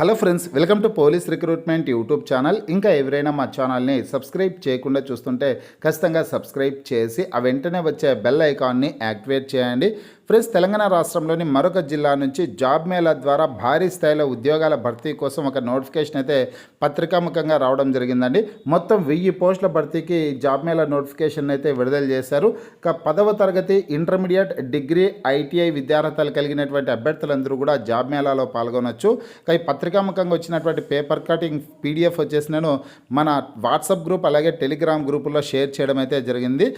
Hello friends, welcome to police recruitment YouTube channel. ఇంకా ఎవరైనా మా ఛానల్ని సబ్స్క్రైబ్ చేయకుండా చూస్తుంటే ఖచ్చితంగా సబ్స్క్రైబ్ చేసి ఆ వెంటనే వచ్చే బెల్ ఐకాన్ని యాక్టివేట్ చేయండి. ఫ్రెండ్స్, తెలంగాణ రాష్ట్రంలోని మరొక జిల్లా నుంచి జాబ్ మేళా ద్వారా భారీ స్థాయిలో ఉద్యోగాల భర్తీ కోసం ఒక నోటిఫికేషన్ అయితే పత్రికాముఖంగా రావడం జరిగిందండి. మొత్తం 1000 పోస్టుల భర్తీకి జాబ్ మేళా నోటిఫికేషన్ అయితే విడుదల చేశారు. 10వ తరగతి, ఇంటర్మీడియట్, డిగ్రీ, ఐటీఐ విద్యార్హతలు కలిగినటువంటి అభ్యర్థులందరూ కూడా జాబ్ మేళాలో పాల్గొనవచ్చు. ఈ పత్రికాముఖంగా వచ్చినటువంటి పేపర్ కటింగ్ పీడిఎఫ్ వచ్చేసి నేను మన వాట్సాప్ గ్రూప్ అలాగే టెలిగ్రామ్ గ్రూపుల్లో షేర్ చేయడం అయితే జరిగింది.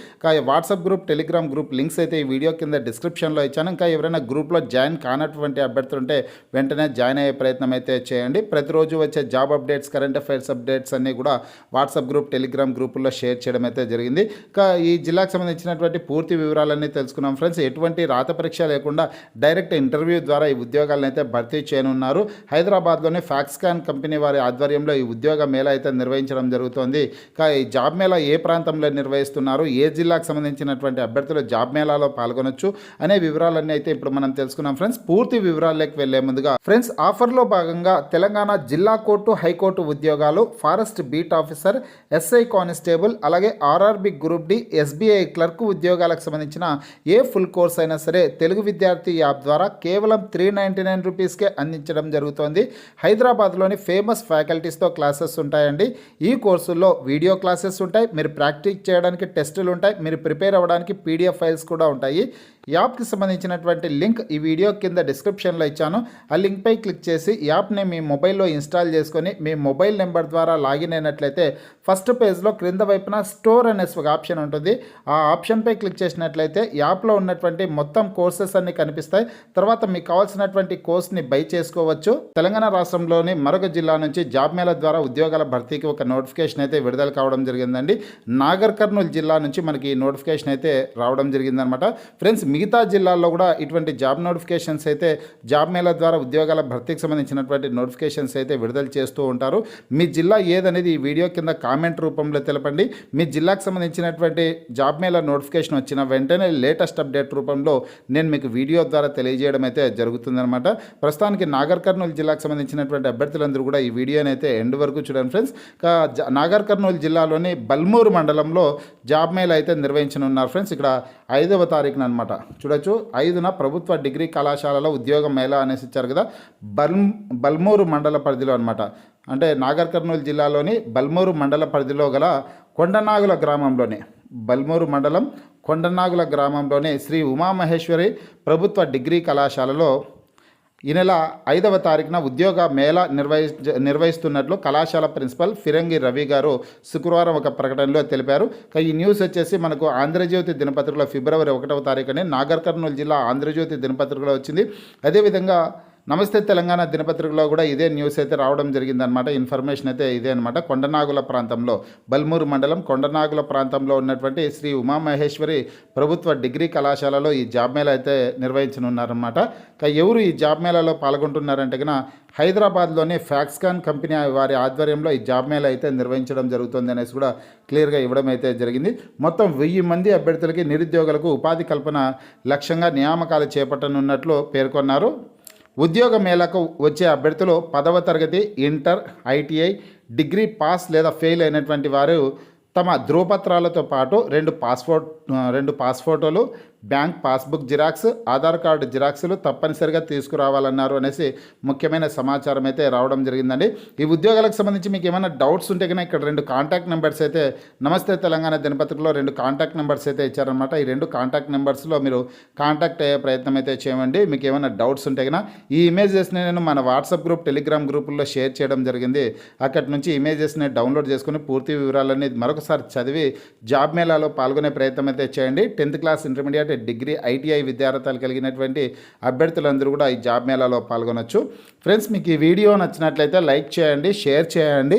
WhatsApp group, Telegram group links అయితే ఈ వీడియో కింద డిస్క్రిప్షన్లో ఇచ్చాను. ఇంకా ఎవరైనా గ్రూప్లో జాయిన్ కానటువంటి అభ్యర్థులు ఉంటే వెంటనే జాయిన్ అయ్యే ప్రయత్నం అయితే చేయండి. ప్రతిరోజు వచ్చే job updates, current affairs updates అన్నీ కూడా వాట్సాప్ గ్రూప్, టెలిగ్రామ్ గ్రూపుల్లో షేర్ చేయడం అయితే జరిగింది. ఇంకా ఈ జిల్లాకు సంబంధించినటువంటి పూర్తి వివరాలన్నీ తెలుసుకున్నాం ఫ్రెండ్స్. ఎటువంటి రాత పరీక్ష లేకుండా డైరెక్ట్ ఇంటర్వ్యూ ద్వారా ఈ ఉద్యోగాలను అయితే భర్తీ చేయనున్నారు. హైదరాబాద్లోని ఫాక్స్కాన్ కంపెనీ వారి ఆధ్వర్యంలో ఈ ఉద్యోగ మేళా అయితే నిర్వహించడం జరుగుతోంది. ఈ జాబ్ మేళా ఏ ప్రాంతంలో నిర్వహిస్తున్నారు, ఏ జిల్లాకు సంబంధించినటువంటి అభ్యర్థులు జాబ్ మేళాలో పాల్గొనొచ్చు అనే వివరాలన్నీ అయితే ఇప్పుడు మనం తెలుసుకున్నాం ఫ్రెండ్స్. పూర్తి వివరాల్లోకి వెళ్లే ముందుగా ఫ్రెండ్స్, ఆఫర్లో భాగంగా తెలంగాణ జిల్లా కోర్టు, హైకోర్టు ఉద్యోగాలు, forest beat officer, SI constable, అలాగే RRB group D, SBI clerk ఉద్యోగాలకు సంబంధించిన ఏ ఫుల్ కోర్స్ అయినా సరే తెలుగు విద్యార్థి యాప్ ద్వారా కేవలం 399 రూపీస్కే అందించడం జరుగుతోంది. హైదరాబాద్లోని ఫేమస్ ఫ్యాకల్టీస్తో క్లాసెస్ ఉంటాయండి. ఈ కోర్సుల్లో వీడియో క్లాసెస్ ఉంటాయి, మీరు ప్రాక్టీస్ చేయడానికి టెస్టులు ఉంటాయి, మీరు ప్రిపేర్ అవ్వడానికి పీడిఎఫ్ ఫైల్స్ కూడా ఉంటాయి. యాప్కి సంబంధించినటువంటి లింక్ ఈ వీడియో కింద డిస్క్రిప్షన్లో ఇచ్చాను. ఆ లింక్పై క్లిక్ చేసి యాప్ని మీ మొబైల్లో ఇన్స్టాల్ చేసుకొని మీ మొబైల్ నెంబర్ ద్వారా లాగిన్ అయినట్లయితే ఫస్ట్ పేజ్లో క్రింద వైపున స్టోర్ అనే ఒక ఆప్షన్ ఉంటుంది. ఆ ఆప్షన్పై క్లిక్ చేసినట్లయితే యాప్లో ఉన్నటువంటి మొత్తం కోర్సెస్ అన్ని కనిపిస్తాయి. తర్వాత మీకు కావాల్సినటువంటి కోర్స్ని బై చేసుకోవచ్చు. తెలంగాణ రాష్ట్రంలోని మరొక జిల్లా నుంచి జాబ్ మేళా ద్వారా ఉద్యోగాల భర్తీకి ఒక నోటిఫికేషన్ అయితే విడుదల కావడం జరిగిందండి. నాగర్ కర్నూలు జిల్లా నుంచి మనకి నోటిఫికేషన్ అయితే రావడం జరిగిందనమాట. ఫ్రెండ్స్, మిగతా జిల్లాల్లో కూడా ఇటువంటి జాబ్ నోటిఫికేషన్స్ అయితే జాబ్ మేళా ద్వారా ఉద్యోగాల భర్తీకి సంబంధించినటువంటి నోటిఫికేషన్స్ అయితే విడుదల చేస్తూ ఉంటారు. మీ జిల్లా ఏదనేది ఈ వీడియో కింద కామెంట్ రూపంలో తెలపండి. మీ జిల్లాకు సంబంధించినటువంటి జాబ్ మేళా నోటిఫికేషన్ వచ్చిన వెంటనే లేటెస్ట్ అప్డేట్ రూపంలో నేను మీకు వీడియో ద్వారా తెలియజేయడం అయితే జరుగుతుందన్నమాట. ప్రస్తుతానికి నాగర్ కర్నూలు జిల్లాకు సంబంధించినటువంటి అభ్యర్థులందరూ కూడా ఈ వీడియోని అయితే ఎండ్ వరకు చూడండి ఫ్రెండ్స్. నాగర్ కర్నూలు జిల్లాలోని బల్మూరు మండలంలో జాబ్ మేళా అయితే నిర్వహించనున్నారు ఫ్రెండ్స్. ఇక్కడ 5వ తారీఖున అనమాట. చూడొచ్చు, 5న ప్రభుత్వ డిగ్రీ కళాశాలలో ఉద్యోగ మేళా అనేసి ఇచ్చారు కదా. బల్మూరు మండల పరిధిలో అనమాట. అంటే నాగర్ కర్నూలు జిల్లాలోని బల్మూరు మండల పరిధిలో గల కొండనాగుల గ్రామంలోనే, బల్మూరు మండలం కొండనాగుల గ్రామంలోనే శ్రీ ఉమామహేశ్వరి ప్రభుత్వ డిగ్రీ కళాశాలలో ఈ నెల 5వ తారీఖున ఉద్యోగ మేళా నిర్వహిస్తున్నట్లు కళాశాల ప్రిన్సిపల్ ఫిరంగి రవి గారు శుక్రవారం ఒక ప్రకటనలో తెలిపారు. ఈ న్యూస్ వచ్చేసి మనకు ఆంధ్రజ్యోతి దినపత్రికలో ఫిబ్రవరి 1వ తారీఖునే నాగర్ కర్నూలు జిల్లా ఆంధ్రజ్యోతి దినపత్రికలో వచ్చింది. అదేవిధంగా నమస్తే తెలంగాణ దినపత్రికలో కూడా ఇదే న్యూస్ అయితే రావడం జరిగిందనమాట. ఇన్ఫర్మేషన్ అయితే ఇదే అనమాట. కొండనాగుల ప్రాంతంలో, బల్మూరు మండలం కొండనాగుల ప్రాంతంలో ఉన్నటువంటి శ్రీ ఉమామహేశ్వరి ప్రభుత్వ డిగ్రీ కళాశాలలో ఈ జాబ్ మేళా అయితే నిర్వహించనున్నారన్నమాట. ఎవరు ఈ జాబ్ మేళాలో పాల్గొంటున్నారంటే కన్నా హైదరాబాద్లోని ఫాక్స్కాన్ కంపెనీ వారి ఆధ్వర్యంలో ఈ జాబ్ మేళా అయితే నిర్వహించడం జరుగుతుంది అనేసి కూడా క్లియర్గా ఇవ్వడం అయితే జరిగింది. మొత్తం 1000 మంది అభ్యర్థులకి, నిరుద్యోగులకు ఉపాధి కల్పన లక్ష్యంగా నియామకాలు చేపట్టనున్నట్లు పేర్కొన్నారు. ఉద్యోగ మేళకు వచ్చే అభ్యర్థులు 10వ తరగతి, ఇంటర్, ఐటీఐ, డిగ్రీ పాస్ లేదా ఫెయిల్ అయినటువంటి వారు తమ ధృవపత్రాలతో పాటు 2 పాస్ ఫోటోలు, bank passbook xerox, Aadhaar card జిరాక్స్లు తప్పనిసరిగా తీసుకురావాలన్నారు అనేసి ముఖ్యమైన సమాచారం అయితే రావడం జరిగిందండి. ఈ ఉద్యోగాలకు సంబంధించి మీకు ఏమైనా డౌట్స్ ఉంటే కనుక ఇక్కడ 2 కాంటాక్ట్ నెంబర్స్ అయితే నమస్తే తెలంగాణ దినపత్రికలో 2 కాంటాక్ట్ నెంబర్స్ అయితే ఇచ్చారనమాట. ఈ 2 కాంటాక్ట్ నెంబర్స్లో మీరు కాంటాక్ట్ అయ్యే ప్రయత్నం అయితే చేయండి. మీకు ఏమైనా డౌట్స్ ఉంటే కనుక ఈ ఇమేజెస్ని నేను మన వాట్సాప్ గ్రూప్, టెలిగ్రామ్ గ్రూపుల్లో షేర్ చేయడం జరిగింది. అక్కడి నుంచి ఇమేజెస్ని డౌన్లోడ్ చేసుకుని పూర్తి వివరాలన్నీ మరొకసారి చదివి జాబ్ మేళాలో పాల్గొనే ప్రయత్నం అయితే చేయండి. 10th class, intermediate, degree, ITI విద్యార్హతలు కలిగినటువంటి అభ్యర్థులందరూ కూడా ఈ జాబ్ మేళాలో పాల్గొనొచ్చు. ఫ్రెండ్స్, మీకు ఈ వీడియో నచ్చినట్లయితే లైక్ చేయండి, షేర్ చేయండి.